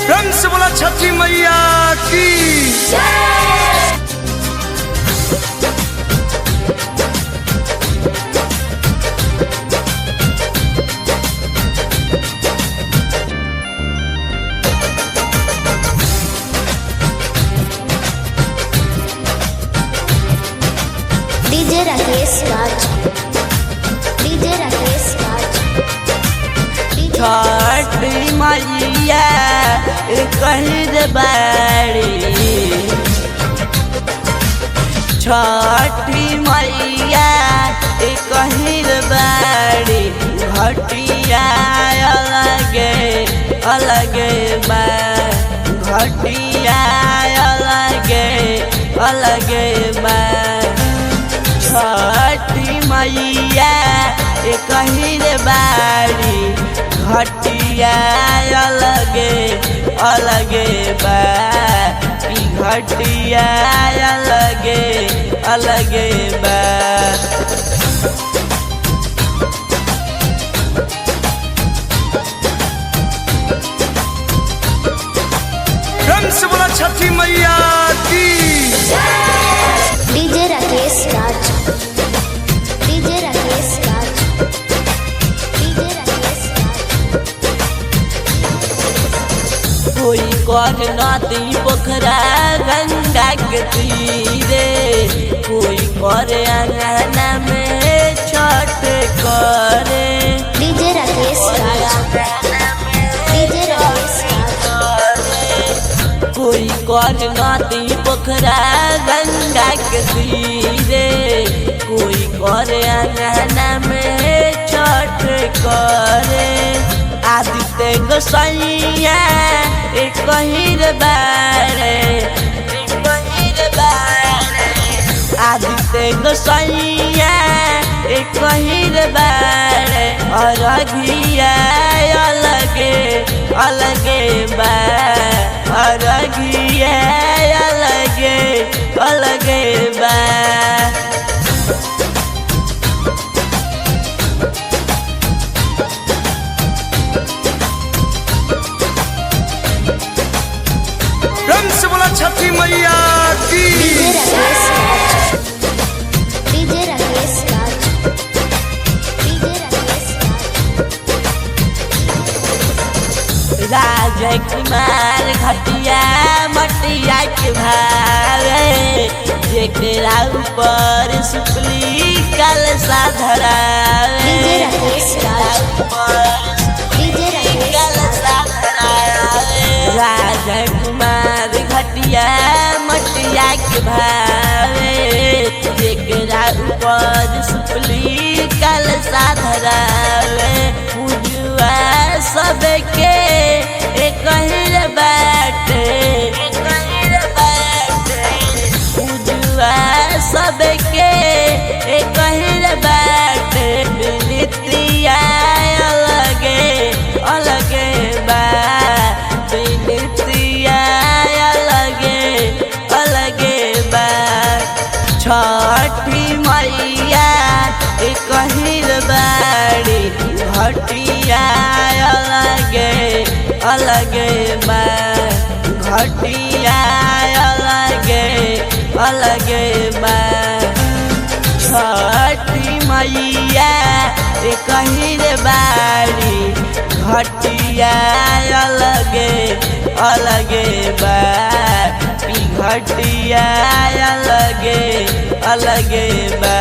प्रेम से बोला छठी मैया की डीजे राकेश राज, डीजे राकेश राज। छठी मैया कहीं बाड़ी, छठी मैया कहीं बाड़ी, घटिया अलगे अलगे बा, घटिया अलगे अलगे बा। छठी मैया कहीं बाड़ी, घटिया अलगे अलगे बा, घटिया अलगे अलगे बा। प्रेम से बोला छठी मैया की डीजे राकेश राज, डीजे राकेश राज, डीजे राकेश राज। कोई कर नदी पोखरा गंगा के तीरे, कोई कर अंगना में छठ करे। डीजे राकेश राज, डीजे राकेश राज। कोई कर नदी पोखरा गंगा के तीरे, कोई कर अंगना में छठ करे। आदित्य गोसाइया कहीं बारे, कहीं बारे, आदित्य गोसाइया कहीं बारे, और घिया अलगे अलगे बा, और घिया अलगे अलगे बा। प्रेम से बोला छठी मैया की डीजे राकेश राज, डीजे राकेश राज, डीजे राकेश राज। राजकुमार घटिया मटिया के भावे, जेकरा ऊपर सुपली कल साधरावे। डीजे राकेश राज, डीजे राकेश राज। राजकुमार घटिया मटिया के भावे, जेकरा ऊपर सुपली कल साधरावे। पूजुआ सबके कहीं बाटे, कहीं बाटे, पूजुआ सबके कहीं बाटे। बिनतिया अलगे अलगे बा, बिनतिया अलगे अलगे बा। छठी मैया कहीं बाड़ी, घटिया अलगे अलगे बा, घटिया अलगे अलगे बा। छठी मैया कहीं बाड़ी, घटिया अलगे अलगे बा, घटिया अलगे अलगे बा।